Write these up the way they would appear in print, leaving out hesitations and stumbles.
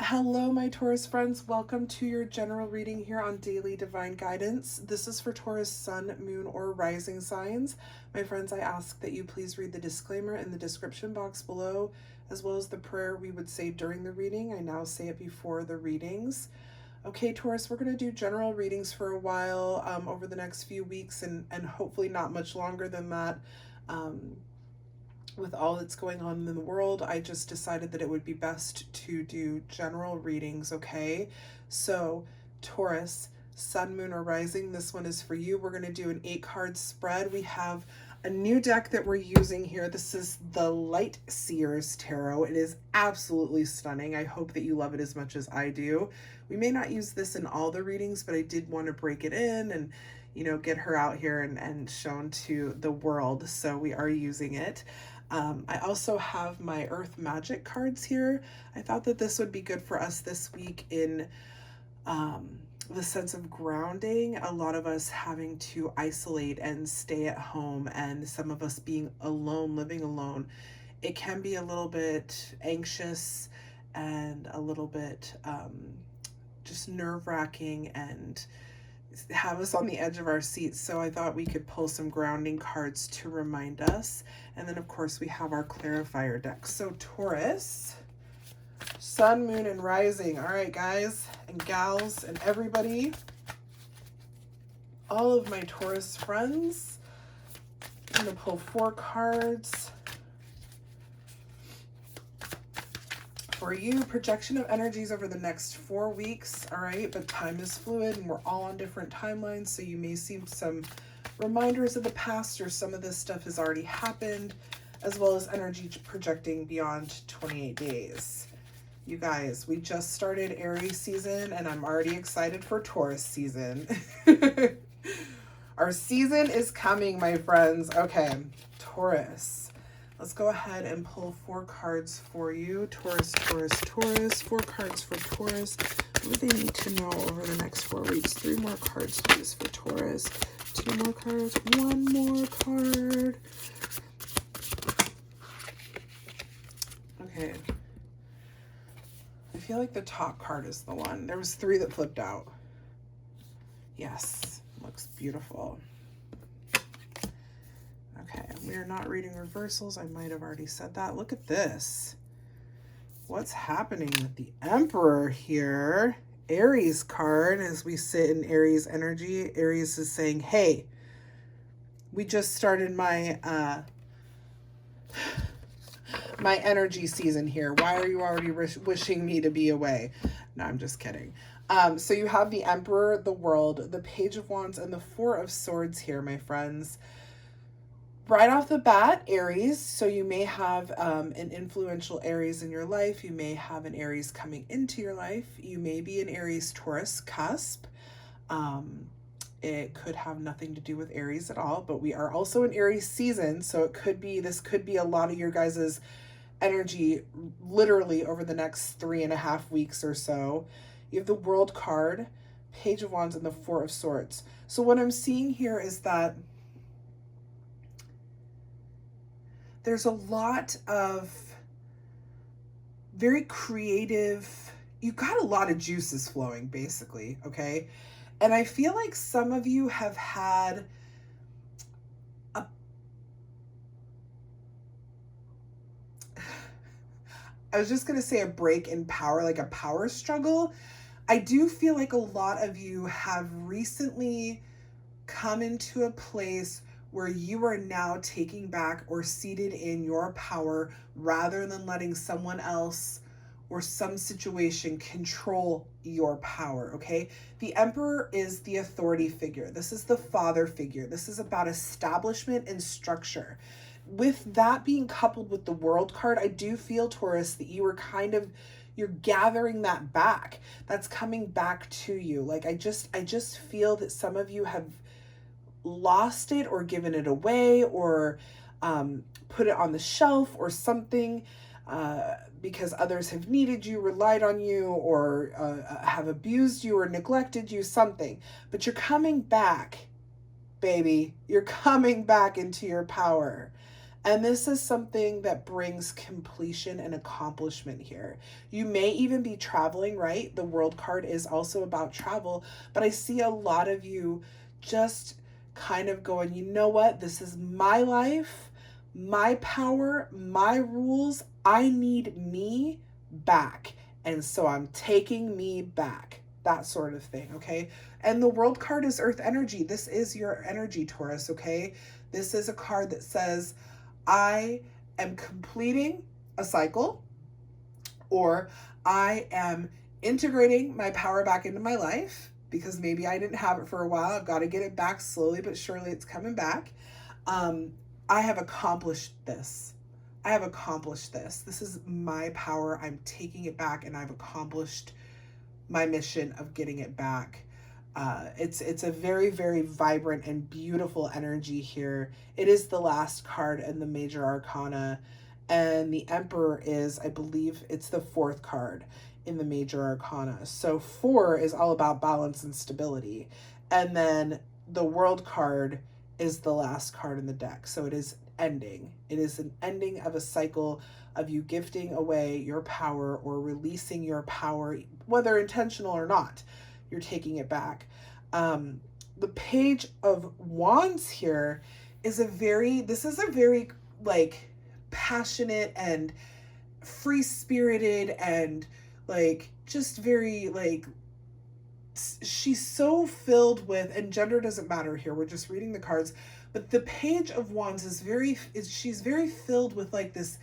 Hello, my Taurus friends. Welcome to your general reading here on Daily Divine Guidance. This is for Taurus sun, moon, or rising signs. My friends, I ask that you please read the disclaimer in the description box below, as well as the prayer we would say during the reading. I now say it before the readings. Okay, Taurus, we're going to do general readings for a while over the next few weeks and hopefully not much longer than that. With all that's going on in the world, I just decided that it would be best to do general readings, okay? So, Taurus, sun, moon, or rising, this one is for you. We're going to do an 8-card spread. We have a new deck that we're using here. This is the Light Seers Tarot. It is absolutely stunning. I hope that you love it as much as I do. We may not use this in all the readings, but I did want to break it in and get her out here and shown to the world. So we are using it. I also have my Earth Magic cards here. I thought that this would be good for us this week in the sense of grounding. A lot of us having to isolate and stay at home, and some of us being alone, living alone. It can be a little bit anxious and a little bit just nerve-wracking and have us on the edge of our seats. So I thought we could pull some grounding cards to remind us. And then of course we have our clarifier deck. So Taurus, sun, moon, and rising. All right, guys and gals and everybody, all of my Taurus friends, I'm gonna pull 4 cards for you. Projection of energies over the next 4 weeks. All right, but time is fluid and we're all on different timelines, so you may see some reminders of the past, or some of this stuff has already happened, as well as energy projecting beyond 28 days. You guys, we just started Aries season and I'm already excited for Taurus season. Our season is coming, my friends. Okay, Taurus. Let's go ahead and pull 4 cards for you. Taurus, Taurus, Taurus. 4 cards for Taurus. What do they need to know over the next 4 weeks? 3 more cards, please, for Taurus. 2 more cards. 1 more card. Okay. I feel like the top card is the one. There was 3 that flipped out. Yes. Looks beautiful. Okay, we are not reading reversals. I might have already said that. Look at this. What's happening with the Emperor here? Aries card, as we sit in Aries energy. Aries is saying, hey, we just started my my energy season here. Why are you already wishing me to be away? No, I'm just kidding. So you have the Emperor, the World, the Page of Wands, and the 4 of Swords here, my friends. Right off the bat, Aries, so you may have an influential Aries in your life. You may have an Aries coming into your life. You may be an Aries-Taurus cusp. It could have nothing to do with Aries at all, but we are also in Aries season, so this could be a lot of your guys' energy literally over the next 3.5 weeks or so. You have the World card, Page of Wands, and the 4 of Swords. So what I'm seeing here is that there's a lot of very creative, you got a lot of juices flowing, basically, okay? And I feel like some of you have had I was just going to say a break in power, like a power struggle. I do feel like a lot of you have recently come into a place where you are now taking back or seated in your power rather than letting someone else or some situation control your power, okay? The Emperor is the authority figure. This is the father figure. This is about establishment and structure. With that being coupled with the World card, I do feel, Taurus, that you were you're gathering that back. That's coming back to you. Like I just feel that some of you have lost it or given it away or put it on the shelf or something because others have needed you, relied on you, or have abused you or neglected you, something. But you're coming back, baby. You're coming back into your power. And this is something that brings completion and accomplishment here. You may even be traveling, right? The World card is also about travel, but I see a lot of you just kind of going, you know what? This is my life, my power, my rules. I need me back. And so I'm taking me back. That sort of thing, okay? And the World card is Earth energy. This is your energy, Taurus, okay? This is a card that says, I am completing a cycle, or I am integrating my power back into my life because maybe I didn't have it for a while. I've got to get it back slowly, but surely it's coming back. I have accomplished this. I have accomplished this. This is my power. I'm taking it back, and I've accomplished my mission of getting it back. It's a very, very vibrant and beautiful energy here. It is the last card in the major arcana, and the Emperor is, I believe, it's the fourth card in the major arcana. So 4 is all about balance and stability. And then the World card is the last card in the deck. So it is ending. It is an ending of a cycle of you gifting away your power or releasing your power, whether intentional or not. You're taking it back. The Page of Wands here is this is a very like passionate and free-spirited and like just very like, she's so filled with, and gender doesn't matter here, we're just reading the cards, but the Page of Wands she's very filled with like this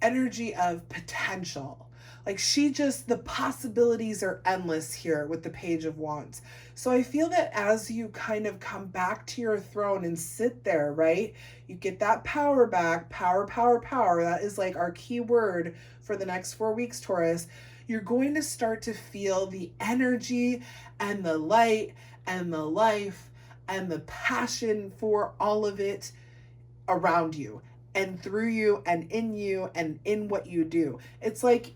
energy of potential. Like the possibilities are endless here with the Page of Wands. So I feel that as you kind of come back to your throne and sit there, right? You get that power back, power, power, power. That is like our key word for the next 4 weeks, Taurus. You're going to start to feel the energy and the light and the life and the passion for all of it around you and through you and in what you do. It's like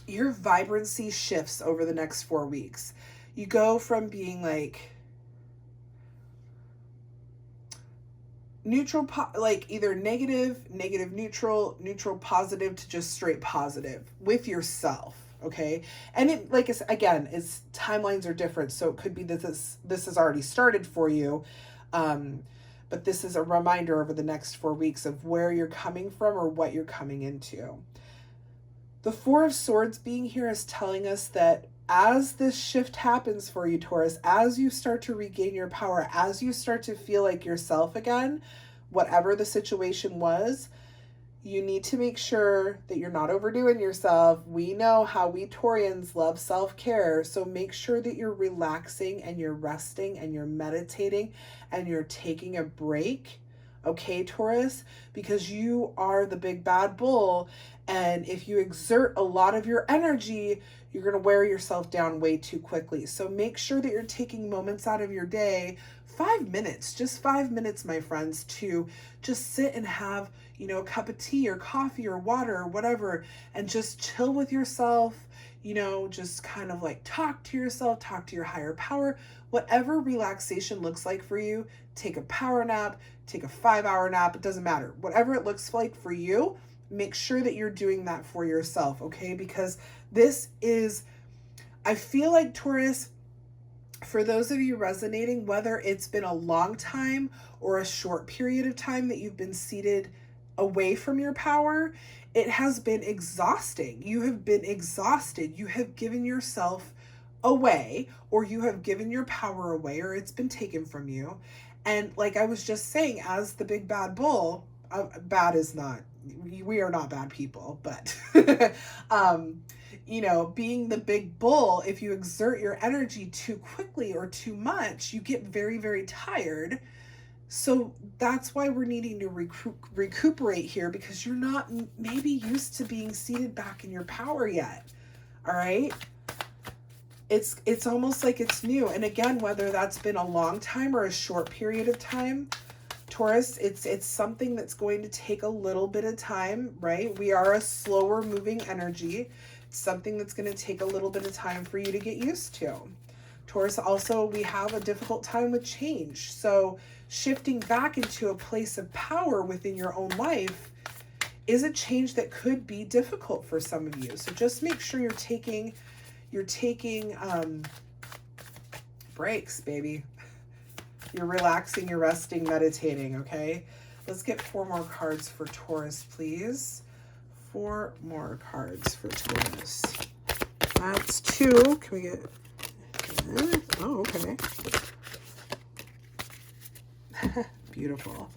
your vibrancy shifts over the next 4 weeks. You go from being like neutral, like either negative, neutral, positive, to just straight positive with yourself. Okay. And it, like, again, it's timelines are different. So it could be that this has already started for you. But this is a reminder over the next 4 weeks of where you're coming from or what you're coming into. The 4 of Swords being here is telling us that as this shift happens for you, Taurus, as you start to regain your power, as you start to feel like yourself again, whatever the situation was, you need to make sure that you're not overdoing yourself. We know how we Taurians love self-care, so make sure that you're relaxing and you're resting and you're meditating and you're taking a break. Okay, Taurus, because you are the big bad bull, and if you exert a lot of your energy, you're going to wear yourself down way too quickly. So make sure that you're taking moments out of your day, 5 minutes, just 5 minutes, my friends, to just sit and have, a cup of tea or coffee or water or whatever, and just chill with yourself, just kind of like talk to yourself, talk to your higher power, whatever relaxation looks like for you. Take a power nap, take a 5-hour nap, it doesn't matter. Whatever it looks like for you, make sure that you're doing that for yourself, okay? Because I feel like, Taurus, for those of you resonating, whether it's been a long time or a short period of time that you've been seated away from your power, it has been exhausting. You have been exhausted. You have given yourself away, or you have given your power away, or it's been taken from you. And like I was just saying, as the big bad bull, bad is not, we are not bad people, but being the big bull, if you exert your energy too quickly or too much, you get very, very tired. So that's why we're needing to recuperate here, because you're not maybe used to being seated back in your power yet. All right. It's almost like it's new. And again, whether that's been a long time or a short period of time, Taurus, it's something that's going to take a little bit of time, right? We are a slower moving energy. It's something that's going to take a little bit of time for you to get used to. Taurus, also, we have a difficult time with change. So shifting back into a place of power within your own life is a change that could be difficult for some of you. So just make sure you're taking breaks, baby. You're relaxing, you're resting, meditating, okay? Let's get 4 more cards for Taurus, please. 4 more cards for Taurus. That's 2. Can we get... Oh, okay. Beautiful.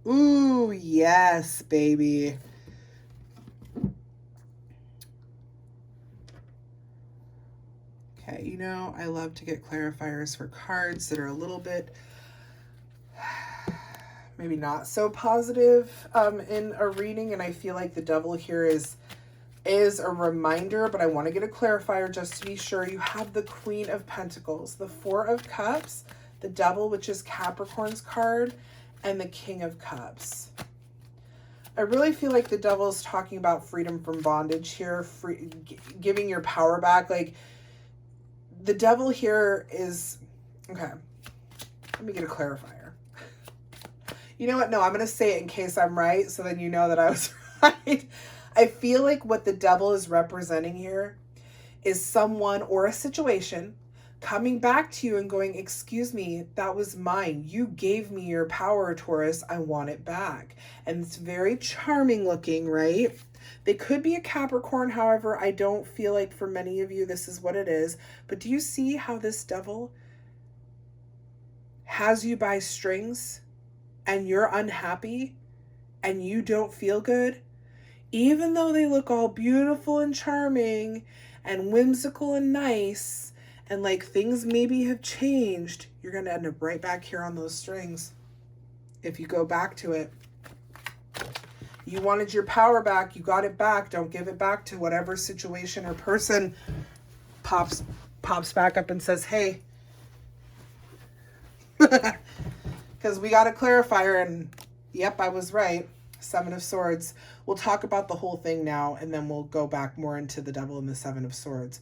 Ooh, yes, baby. Okay, you know, I love to get clarifiers for cards that are a little bit maybe not so positive in a reading, and I feel like the Devil here is a reminder, but I want to get a clarifier just to be sure. You have the Queen of Pentacles, the 4 of Cups, the Devil, which is Capricorn's card, and the King of Cups. I really feel like the Devil is talking about freedom from bondage here, giving your power back. Like, the Devil here is... Okay, let me get a clarifier. You know what? No, I'm going to say it in case I'm right, so then you know that I was right. I feel like what the Devil is representing here is someone or a situation coming back to you and going, excuse me, that was mine. You gave me your power, Taurus. I want it back. And it's very charming looking, right? They could be a Capricorn. However, I don't feel like for many of you this is what it is. But do you see how this Devil has you by strings and you're unhappy and you don't feel good? Even though they look all beautiful and charming and whimsical and nice and like things maybe have changed, you're going to end up right back here on those strings if you go back to it. You wanted your power back. You got it back. Don't give it back to whatever situation or person pops back up and says, hey. Because we got a clarifier and yep, I was right. 7 of Swords. We'll talk about the whole thing now, and then we'll go back more into the Devil and the 7 of Swords.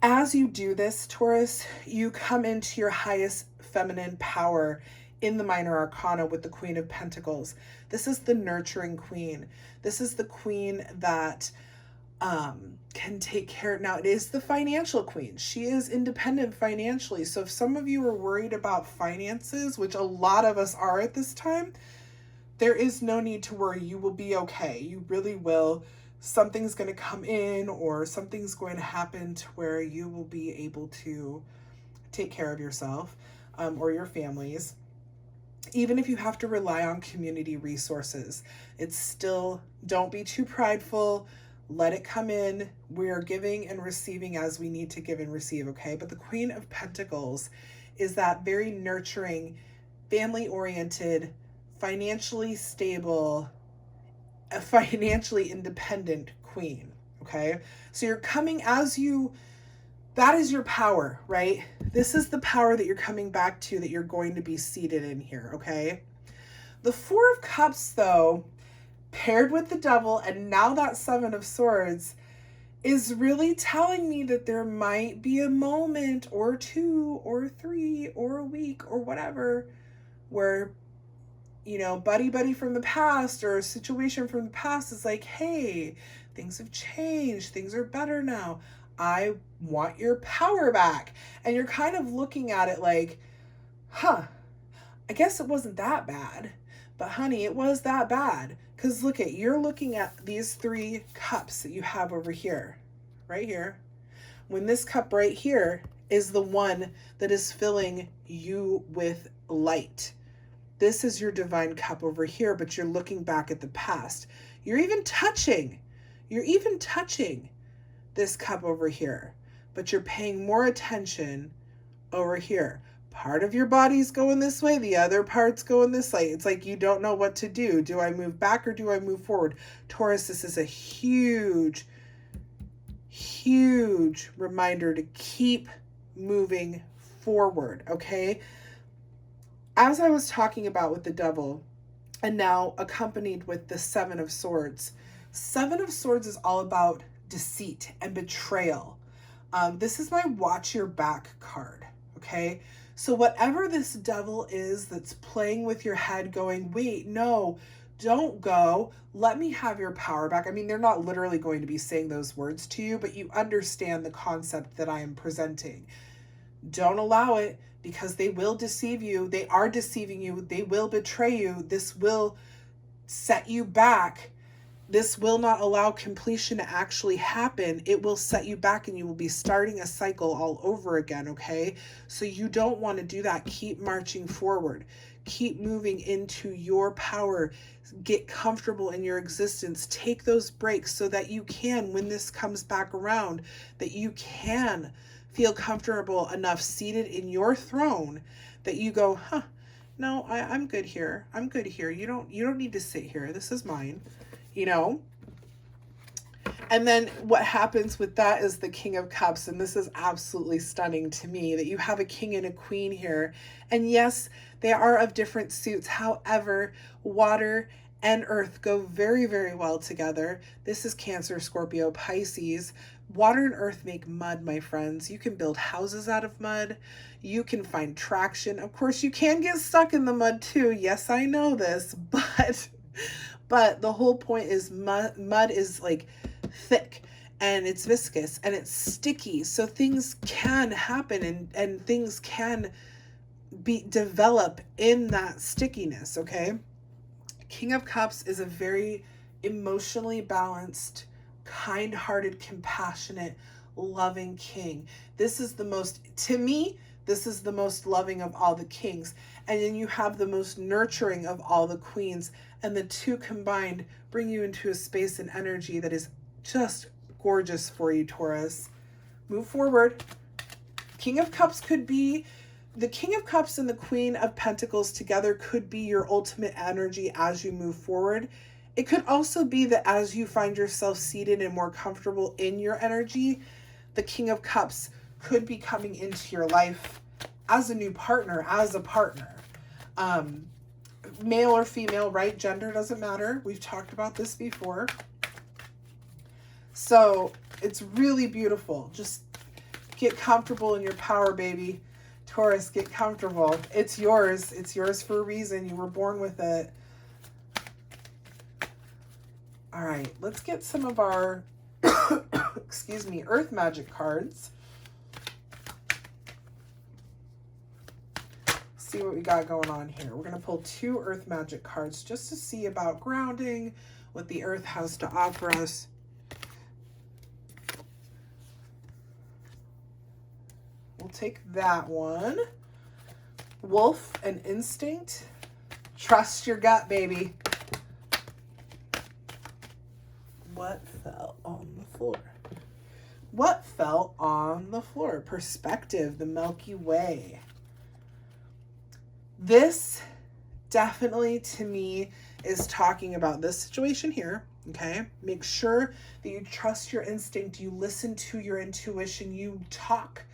As you do this, Taurus, you come into your highest feminine power in the Minor Arcana with the Queen of Pentacles. This is the nurturing queen. This is the queen that can take care. Now, it is the financial queen. She is independent financially. So if some of you are worried about finances, which a lot of us are at this time, there is no need to worry. You will be okay. You really will. Something's going to come in or something's going to happen to where you will be able to take care of yourself or your families. Even if you have to rely on community resources, it's still, don't be too prideful. Let it come in. We're giving and receiving as we need to give and receive, okay? But the Queen of Pentacles is that very nurturing, family-oriented, financially stable, a financially independent queen, okay? So you're coming as you, that is your power, right? This is the power that you're coming back to, that you're going to be seated in here, okay? The 4 of Cups, though, paired with the Devil, and now that 7 of Swords, is really telling me that there might be a moment or 2 or 3 or a week or whatever where, you know, buddy from the past or a situation from the past is like, hey, things have changed. Things are better now. I want your power back. And you're kind of looking at it like, I guess it wasn't that bad. But honey, it was that bad. Because look at, you're looking at these 3 cups that you have over here, right here. When this cup right here is the one that is filling you with light. This is your divine cup over here, but you're looking back at the past. You're even touching this cup over here, but you're paying more attention over here. Part of your body's going this way, the other part's going this way. It's like you don't know what to do. Do I move back or do I move forward? Taurus, this is a huge reminder to keep moving forward, okay? As I was talking about with the Devil, and now accompanied with the Seven of Swords. Seven of Swords is all about deceit and betrayal. This is my watch your back card, okay? So whatever this devil is that's playing with your head going, wait, no, don't go, let me have your power back. I mean, they're not literally going to be saying those words to you, but you understand the concept that I am presenting. Don't allow it, because they will deceive you. They are deceiving you. They will betray you. This will set you back. This will not allow completion to actually happen. It will set you back and you will be starting a cycle all over again, okay? So you don't want to do that. Keep marching forward. Keep moving into your power. Get comfortable in your existence. Take those breaks so that you can, when this comes back around, that you can feel comfortable enough seated in your throne that you go, no, I'm good here. I'm good here. You don't need to sit here. This is mine. You know? And then what happens with that is the King of Cups. And this is absolutely stunning to me that you have a king and a queen here. And yes, they are of different suits. However, water and earth go very, very well together. This is Cancer, Scorpio, Pisces. Water and earth make mud, my friends. You can build houses out of mud. You can find traction. Of course, you can get stuck in the mud too. Yes, I know this, but the whole point is mud is like thick and it's viscous and it's sticky. So things can happen and things can develop in that stickiness, okay? King of Cups is a very emotionally balanced, kind-hearted, compassionate, loving king. This is the most, to me, this is the most loving of all the kings. And then you have the most nurturing of all the queens. And the two combined bring you into a space and energy that is just gorgeous for you, Taurus. Move forward. King of Cups could be, the King of Cups and the Queen of Pentacles together could be your ultimate energy as you move forward. It could also be that as you find yourself seated and more comfortable in your energy, the King of Cups could be coming into your life as a new partner, as a partner. Male or female, right? Gender doesn't matter. We've talked about this before. So it's really beautiful. Just get comfortable in your power, baby. Taurus, get comfortable. It's yours. It's yours for a reason. You were born with it. All right, let's get some of our, excuse me, Earth Magic cards. See what we got going on here. We're going to pull 2 Earth Magic cards just to see about grounding, what the Earth has to offer us. We'll take that one. Wolf and Instinct. Trust your gut, baby. What fell on the floor? What fell on the floor? Perspective, the Milky Way. This definitely, to me, is talking about this situation here, okay? Make sure that you trust your instinct, you listen to your intuition, you talk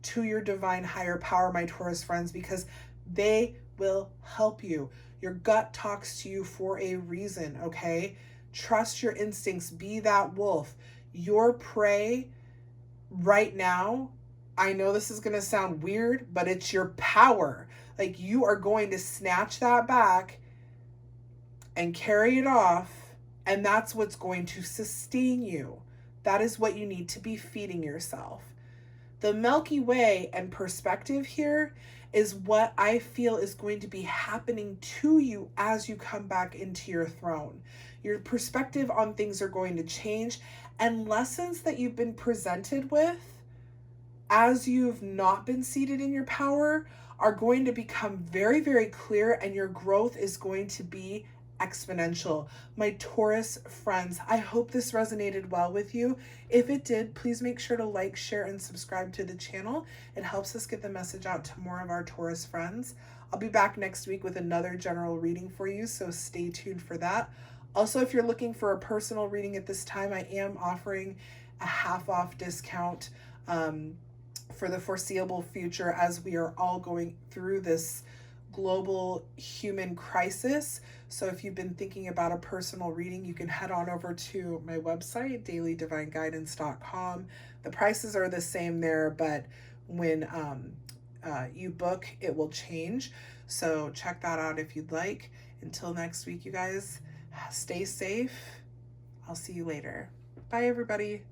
to your divine higher power, my Taurus friends, because they will help you. Your gut talks to you for a reason, okay? Trust your instincts. Be that wolf. Your prey right now, I know this is going to sound weird, but it's your power. Like, you are going to snatch that back and carry it off, and that's what's going to sustain you. That is what you need to be feeding yourself. The Milky Way and perspective here is what I feel is going to be happening to you as you come back into your throne. Your perspective on things are going to change, and lessons that you've been presented with as you've not been seated in your power are going to become very, very clear, and your growth is going to be exponential. My Taurus friends, I hope this resonated well with you. If it did, please make sure to like, share, and subscribe to the channel. It helps us get the message out to more of our Taurus friends. I'll be back next week with another general reading for you, so stay tuned for that. Also, if you're looking for a personal reading at this time, I am offering a half-off discount for the foreseeable future as we are all going through this global human crisis. So if you've been thinking about a personal reading, you can head on over to my website, dailydivineguidance.com. The prices are the same there, but when you book, it will change. So check that out if you'd like. Until next week, you guys, stay safe. I'll see you later. Bye, everybody.